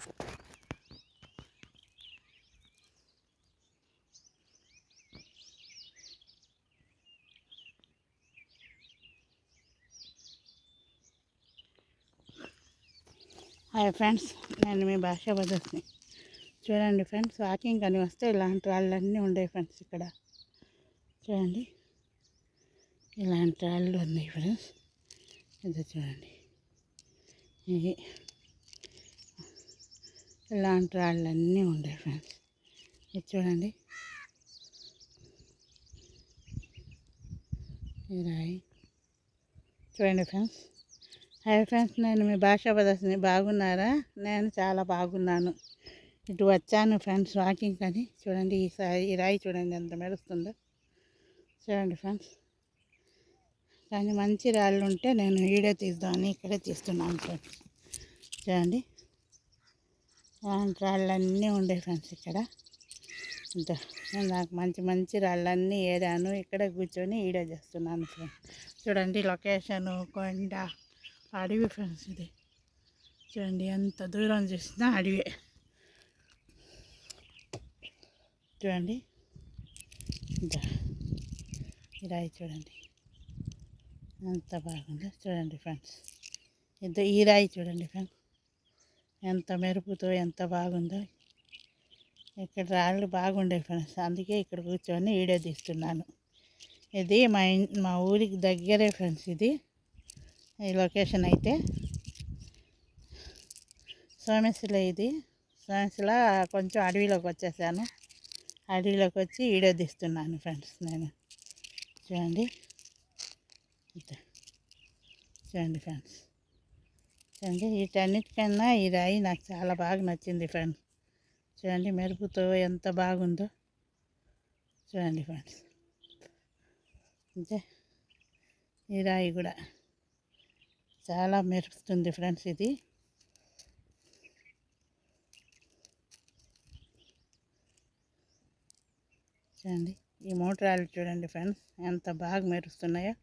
Hi friends, నేను మీ భాష బదస్ని. చూడండి ఫ్రెండ్స్, వాకింగ్ అని వస్తే ఇలాంటి రాళ్ళన్నీ ఉండే ఫ్రెండ్స్. ఇక్కడ చూడండి, ఇలాంటి రాళ్ళు ఉన్నాయి ఫ్రెండ్స్. ఇది చూడండి, ఇది ఇలాంటి రాళ్ళన్నీ ఉండే ఫ్రెండ్స్. ఇది చూడండి, ఈ రాయి చూడండి ఫ్రెండ్స్. హాయ్ ఫ్రెండ్స్, నేను మీ భాష బదస్ని. బాగున్నారా? నేను చాలా బాగున్నాను. ఇటు వచ్చాను ఫ్రెండ్స్ వాకింగ్ అని. చూడండి, ఈ రాయి చూడండి ఎంత మెరుస్తుందో. చూడండి ఫ్రెండ్స్, కానీ మంచి రాళ్ళు ఉంటే నేను వీడియో తీద్దామని ఇక్కడే తీస్తున్నాను ఫ్రెండ్స్. చూడండి, అలాంటి రాళ్ళన్నీ ఉండే ఫ్రెండ్స్ ఇక్కడ. నాకు మంచి రాళ్ళన్నీ ఏరాను. ఇక్కడ కూర్చొని వీడియో చేస్తున్నాను ఫ్రెండ్స్. చూడండి, లొకేషను కొండ, అడవి ఫ్రెండ్స్. ఇది చూడండి, ఎంత దూరం చూసినా అడవి. చూడండి, ఈ రాయి చూడండి ఎంత బాగుందో. చూడండి ఫ్రెండ్స్, ఈ రాయి చూడండి ఫ్రెండ్స్ ఎంత మెరుపుతో ఎంత బాగుందో. ఇక్కడ రాళ్ళు బాగుండే ఫ్రెండ్స్, అందుకే ఇక్కడ కూర్చొని వీడియో తీస్తున్నాను. ఇది మా ఊరికి దగ్గరే ఫ్రెండ్స్. ఇది ఈ లొకేషన్ అయితే సోమశిల. ఇది సోమశిల కొంచెం అడవిలోకి వచ్చేసాను. అడవిలోకి వచ్చి వీడియో తీస్తున్నాను ఫ్రెండ్స్ నేను. చూడండి, చూడండి ఫ్రెండ్స్. చూడండి, వీటన్నిటికన్నా ఈ రాయి నాకు చాలా బాగా నచ్చింది ఫ్రెండ్స్. చూడండి, మెరుపుతో ఎంత బాగుందో. చూడండి ఫ్రెండ్స్, అంటే ఈ రాయి కూడా చాలా మెరుస్తుంది ఫ్రెండ్స్. ఇది చూడండి, ఈ మోటార్లు చూడండి ఫ్రెండ్స్ ఎంత బాగా మెరుస్తున్నాయో.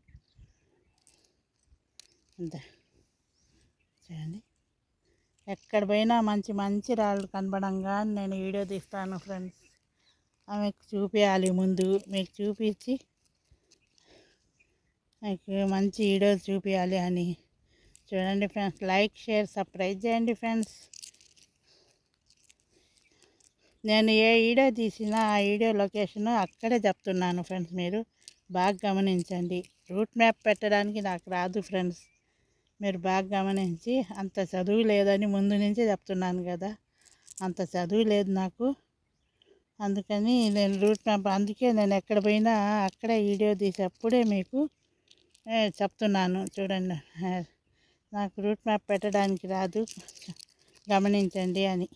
అంతే చూడండి, ఎక్కడ పోయినా మంచి రాళ్ళు కనబడంగా నేను వీడియో తీస్తాను ఫ్రెండ్స్. ఆమెకు చూపించాలి ముందు, మీకు చూపించి మీకు మంచి వీడియో చూపించాలి అని. చూడండి ఫ్రెండ్స్, లైక్ షేర్ సబ్స్క్రైబ్ చేయండి ఫ్రెండ్స్. నేను ఏ వీడియో తీసినా ఆ వీడియో లొకేషన్ అక్కడే చెప్తున్నాను ఫ్రెండ్స్. మీరు బాగా గమనించండి. రూట్ మ్యాప్ పెట్టడానికి నాకు రాదు ఫ్రెండ్స్. మీరు బాగా గమనించి, అంత చదువు లేదని ముందు నుంచే చెప్తున్నాను కదా, అంత చదువు లేదు నాకు. అందుకని నేను రూట్ మ్యాప్, అందుకే నేను ఎక్కడ పోయినా అక్కడే వీడియో తీసేప్పుడే మీకు చెప్తున్నాను. చూడండి, నాకు రూట్ మ్యాప్ పెట్టడానికి రాదు, గమనించండి అని.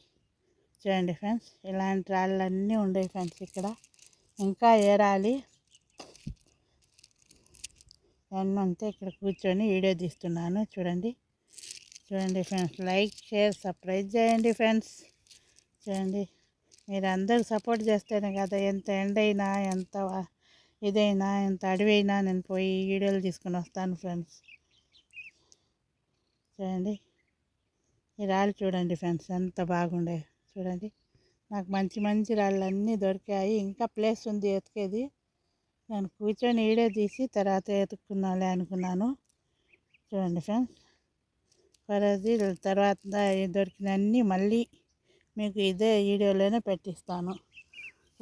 చూడండి ఫ్రెండ్స్, ఇలాంటి రాళ్ళన్నీ ఉండేవి ఫ్రెండ్స్ ఇక్కడ. ఇంకా ఏరాలి అన్నంతే. ఇక్కడ కూర్చొని వీడియో తీస్తున్నాను. చూడండి, చూడండి ఫ్రెండ్స్, లైక్ షేర్ సబ్స్క్రైబ్ చేయండి ఫ్రెండ్స్. చూడండి, మీరు అందరూ సపోర్ట్ చేస్తేనే కదా, ఎంత ఎండైనా ఎంత ఇదైనా ఎంత అడవైనా నేను పోయి వీడియోలు తీసుకొని వస్తాను ఫ్రెండ్స్. చూడండి, ఈ రాళ్ళు చూడండి ఫ్రెండ్స్ ఎంత బాగుండే. చూడండి, నాకు మంచి రాళ్ళన్నీ దొరికాయి. ఇంకా ప్లేస్ ఉంది ఎతికేది. నేను కూర్చొని వీడియో తీసి తర్వాత ఎత్తుక్కున్నాలే అనుకున్నాను. చూడండి ఫ్రెండ్స్, పరది తర్వాత దొరికినన్నీ మళ్ళీ మీకు ఇదే వీడియోలోనే పెట్టిస్తాను.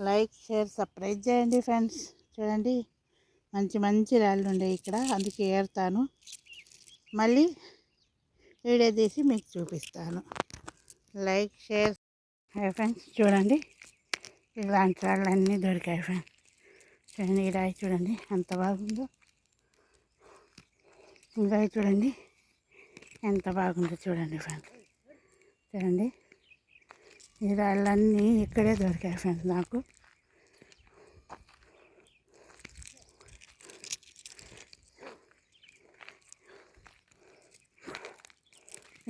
లైక్ షేర్ సబ్స్క్రైబ్ చేయండి ఫ్రెండ్స్. చూడండి, మంచి రాళ్ళు ఉండే ఇక్కడ, అందుకే ఏరుతాను. మళ్ళీ వీడియో తీసి మీకు చూపిస్తాను. Like share. హాయ్ ఫ్రెండ్స్, చూడండి, ఇలాంటి రాళ్ళన్నీ దొరికాయి ఫ్రెండ్స్. చూడండి, ఈ రాయి చూడండి ఎంత బాగుందో. ఈ రాయి చూడండి ఎంత బాగుందో. చూడండి ఫ్రెండ్స్, చూడండి, ఈ రాళ్ళన్నీ ఇక్కడే దొరికాయి ఫ్రెండ్స్ నాకు.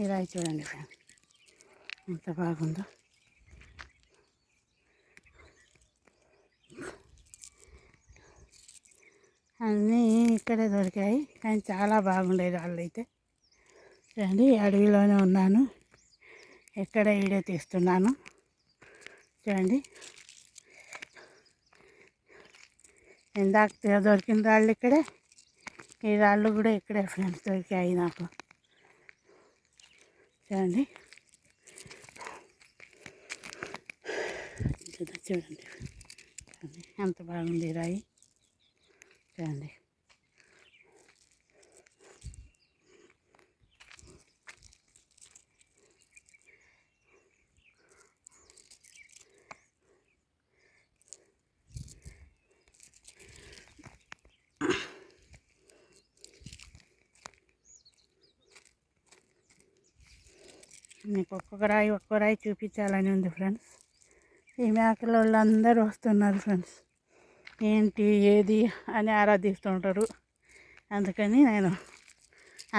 ఈ రాయి చూడండి ఫ్రెండ్స్ ఎంత బాగుందో. అన్నీ ఇక్కడే దొరికాయి, కానీ చాలా బాగుండేది రాళ్ళు అయితే. చూడండి, అడవిలోనే ఉన్నాను. ఇక్కడ వీడియో తీస్తున్నాను చూడండి. ఇందాక దొరికిన రాళ్ళు ఇక్కడే, ఈ రాళ్ళు కూడా ఇక్కడే ఫ్రెండ్స్ దొరికాయి నాకు చూడండి. చూడండి ఎంత బాగుంది రాయి చూడండి. మీకు ఒక్కొక్క రాయి చూపించాలని ఉంది ఫ్రెండ్స్. ఈ మేకల వాళ్ళందరూ వస్తున్నారు ఫ్రెండ్స్, ఏంటి ఏది అని ఆరాధిస్తుంటారు. అందుకని నేను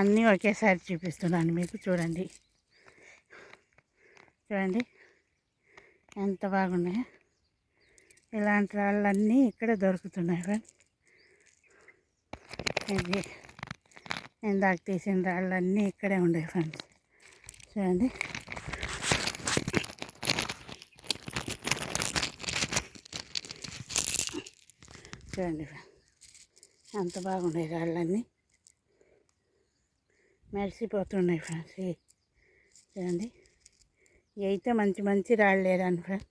అన్నీ ఒకేసారి చూపిస్తున్నాను మీకు. చూడండి ఎంత బాగున్నాయి. ఇలాంటి రాళ్ళన్నీ ఇక్కడ దొరుకుతున్నాయి ఫ్రెండ్స్. ఇది ఇందాక తీసిన రాళ్ళన్నీ ఇక్కడే ఉన్నాయి ఫ్రెండ్స్ చూడండి. చూడండి ఎంత బాగున్నాయి రాళ్ళన్నీ, మెరిసిపోతున్నాయి ఫ్రెండ్స్. చూడండి, ఇవి అయితే మంచి మంచి రాళ్ళు లేదని ఫ్రెండ్స్,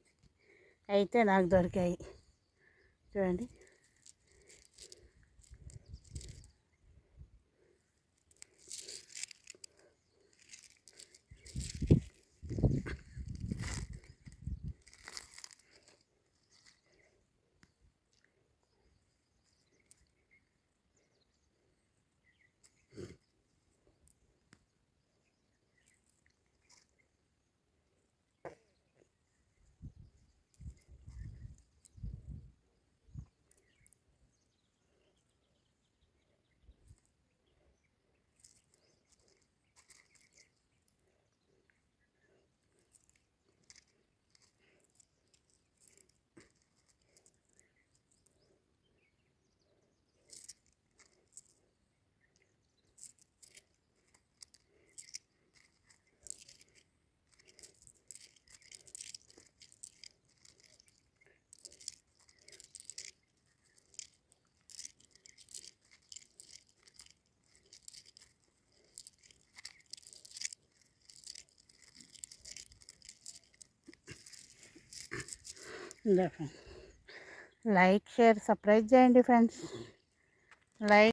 అయితే నాకు దొరికాయి చూడండి. లైక్, షేర్, సబ్స్క్రైబ్ చేయండి ఫ్రెండ్స్. లైక్